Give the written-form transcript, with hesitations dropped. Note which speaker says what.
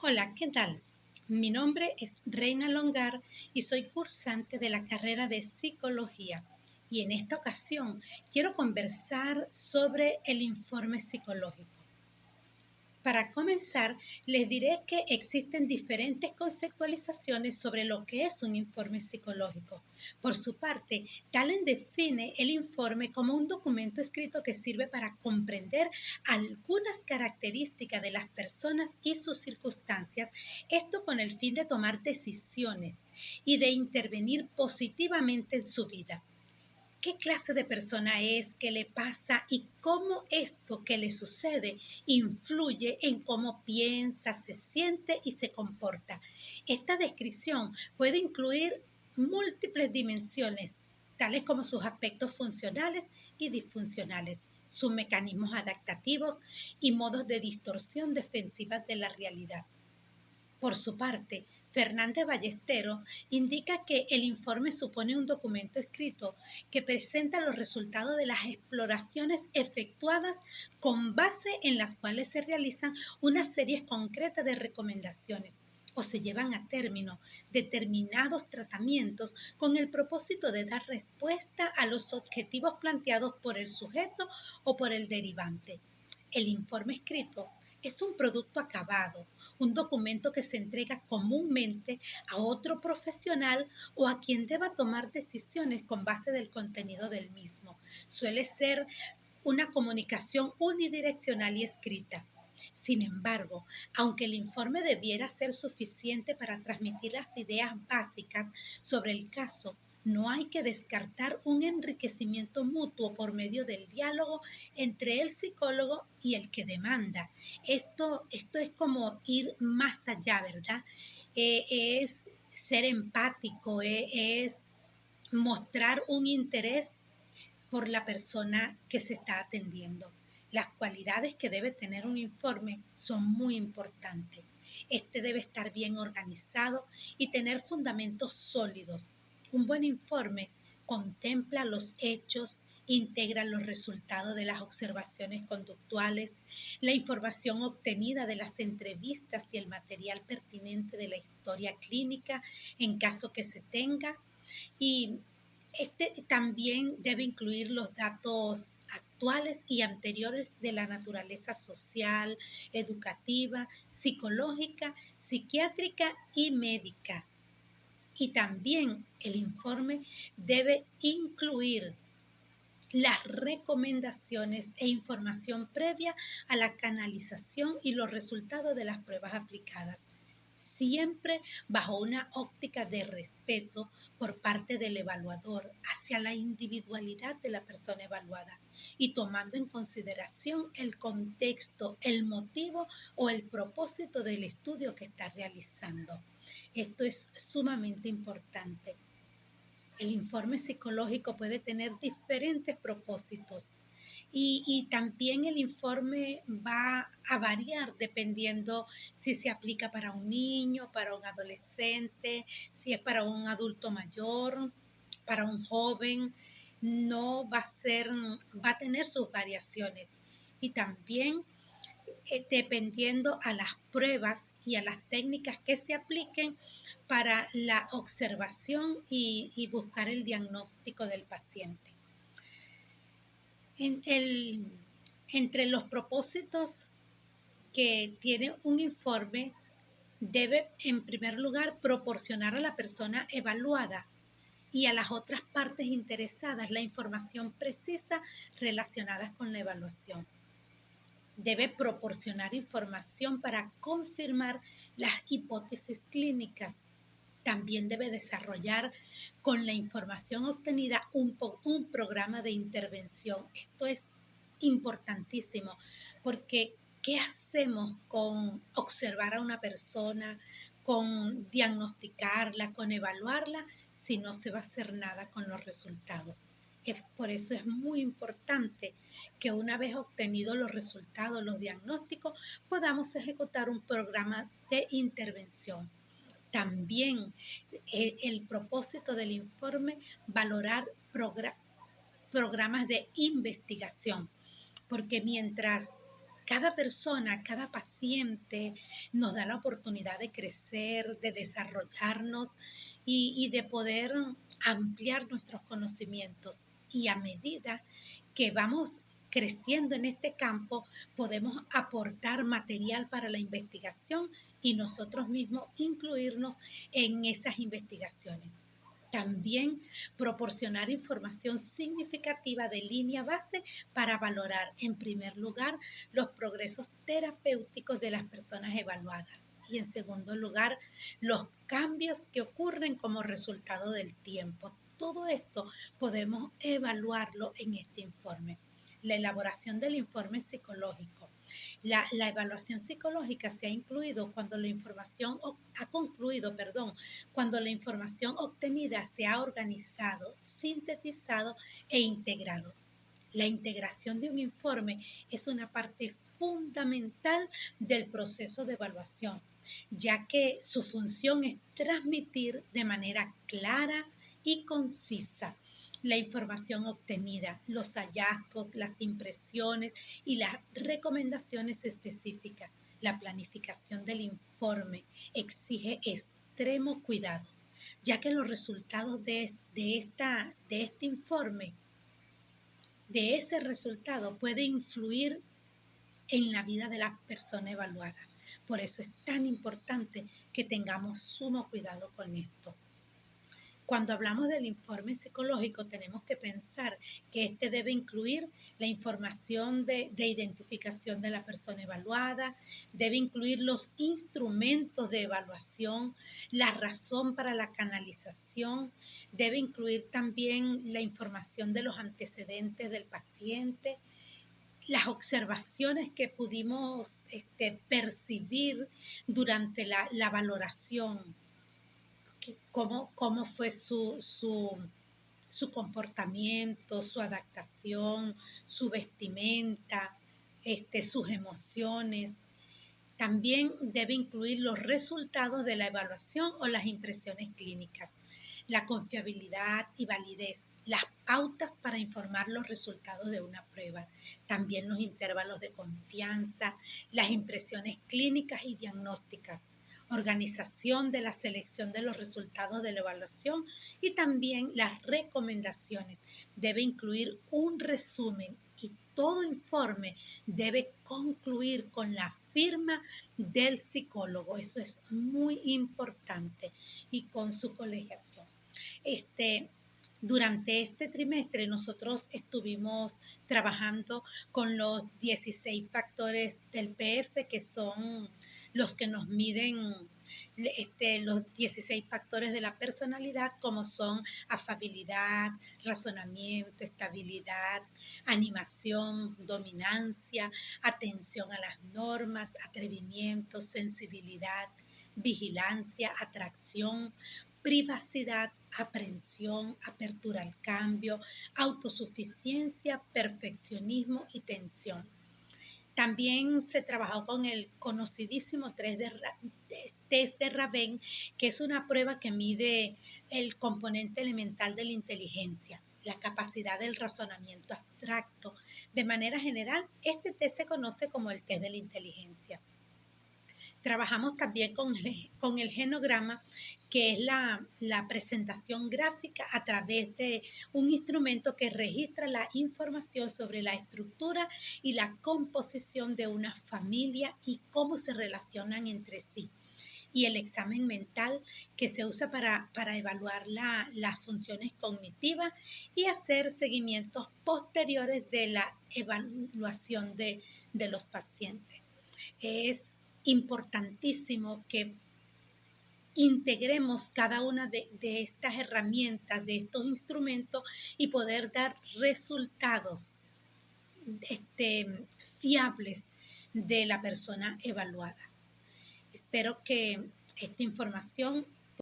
Speaker 1: Hola, ¿qué tal? Mi nombre es Reina Longar y soy cursante de la carrera de psicología. Y en esta ocasión quiero conversar sobre el informe psicológico. Para comenzar, les diré que existen diferentes conceptualizaciones sobre lo que es un informe psicológico. Por su parte, Talen define el informe como un documento escrito que sirve para comprender algunas características de las personas y sus circunstancias, esto con el fin de tomar decisiones y de intervenir positivamente en su vida. ¿Qué clase de persona es? ¿Qué le pasa? Y cómo esto que le sucede influye en cómo piensa, se siente y se comporta. Esta descripción puede incluir múltiples dimensiones, tales como sus aspectos funcionales y disfuncionales, sus mecanismos adaptativos y modos de distorsión defensiva de la realidad. Por su parte, Fernández Ballesteros indica que el informe supone un documento escrito que presenta los resultados de las exploraciones efectuadas con base en las cuales se realizan una serie concreta de recomendaciones o se llevan a término determinados tratamientos con el propósito de dar respuesta a los objetivos planteados por el sujeto o por el derivante. El informe escrito es un producto acabado, un documento que se entrega comúnmente a otro profesional o a quien deba tomar decisiones con base del contenido del mismo. Suele ser una comunicación unidireccional y escrita. Sin embargo, aunque el informe debiera ser suficiente para transmitir las ideas básicas sobre el caso, no hay que descartar un enriquecimiento mutuo por medio del diálogo entre el psicólogo y el que demanda. Esto es como ir más allá, ¿verdad? Es ser empático, es mostrar un interés por la persona que se está atendiendo. Las cualidades que debe tener un informe son muy importantes. Este debe estar bien organizado y tener fundamentos sólidos. Un buen informe contempla los hechos, integra los resultados de las observaciones conductuales, la información obtenida de las entrevistas y el material pertinente de la historia clínica en caso que se tenga, y este también debe incluir los datos actuales y anteriores de la naturaleza social, educativa, psicológica, psiquiátrica y médica. Y también el informe debe incluir las recomendaciones e información previa a la canalización y los resultados de las pruebas aplicadas, siempre bajo una óptica de respeto por parte del evaluador hacia la individualidad de la persona evaluada y tomando en consideración el contexto, el motivo o el propósito del estudio que está realizando. Esto es sumamente importante. El informe psicológico puede tener diferentes propósitos y también el informe va a variar dependiendo si se aplica para un niño, para un adolescente, si es para un adulto mayor, para un joven. No va a ser, va a tener sus variaciones. Y también dependiendo a las pruebas y a las técnicas que se apliquen para la observación y buscar el diagnóstico del paciente. En el, entre los propósitos que tiene un informe, debe en primer lugar proporcionar a la persona evaluada y a las otras partes interesadas la información precisa relacionada con la evaluación. Debe proporcionar información para confirmar las hipótesis clínicas. También debe desarrollar con la información obtenida un programa de intervención. Esto es importantísimo porque ¿qué hacemos con observar a una persona, con diagnosticarla, con evaluarla, si no se va a hacer nada con los resultados? Por eso es muy importante que una vez obtenidos los resultados, los diagnósticos, podamos ejecutar un programa de intervención. También el propósito del informe, valorar programas de investigación, porque mientras cada persona, cada paciente nos da la oportunidad de crecer, de desarrollarnos y de poder ampliar nuestros conocimientos. Y a medida que vamos creciendo en este campo, podemos aportar material para la investigación y nosotros mismos incluirnos en esas investigaciones. También proporcionar información significativa de línea base para valorar, en primer lugar, los progresos terapéuticos de las personas evaluadas y, en segundo lugar, los cambios que ocurren como resultado del tiempo. Todo esto podemos evaluarlo en este informe. La elaboración del informe psicológico. La evaluación psicológica se ha incluido cuando la información ha concluido, perdón, cuando la información obtenida se ha organizado, sintetizado e integrado. La integración de un informe es una parte fundamental del proceso de evaluación, ya que su función es transmitir de manera clara y concisa la información obtenida, los hallazgos, las impresiones y las recomendaciones específicas. La planificación del informe exige extremo cuidado, ya que los resultados de este informe, de ese resultado, puede influir en la vida de la persona evaluada. Por eso es tan importante que tengamos sumo cuidado con esto. Cuando hablamos del informe psicológico, tenemos que pensar que este debe incluir la información de identificación de la persona evaluada, debe incluir los instrumentos de evaluación, la razón para la canalización, debe incluir también la información de los antecedentes del paciente, las observaciones que pudimos percibir durante la valoración, cómo fue su comportamiento, su adaptación, su vestimenta, sus emociones. También debe incluir los resultados de la evaluación o las impresiones clínicas, la confiabilidad y validez, las pautas para informar los resultados de una prueba, también los intervalos de confianza, las impresiones clínicas y diagnósticas, organización de la selección de los resultados de la evaluación y también las recomendaciones. Debe incluir un resumen y todo informe debe concluir con la firma del psicólogo. Eso es muy importante y con su colegiación. Durante este trimestre nosotros estuvimos trabajando con los 16 factores del PF, que son los que nos miden los 16 factores de la personalidad, como son afabilidad, razonamiento, estabilidad, animación, dominancia, atención a las normas, atrevimiento, sensibilidad, vigilancia, atracción, privacidad, aprensión, apertura al cambio, autosuficiencia, perfeccionismo y tensión. También se trabajó con el conocidísimo test de Raven, que es una prueba que mide el componente elemental de la inteligencia, la capacidad del razonamiento abstracto. De manera general, este test se conoce como el test de la inteligencia. Trabajamos también con el genograma, que es la presentación gráfica a través de un instrumento que registra la información sobre la estructura y la composición de una familia y cómo se relacionan entre sí. Y el examen mental, que se usa para evaluar las funciones cognitivas y hacer seguimientos posteriores de la evaluación de los pacientes. Es importantísimo que integremos cada una de estas herramientas, de estos instrumentos y poder dar resultados fiables de la persona evaluada. Espero que esta información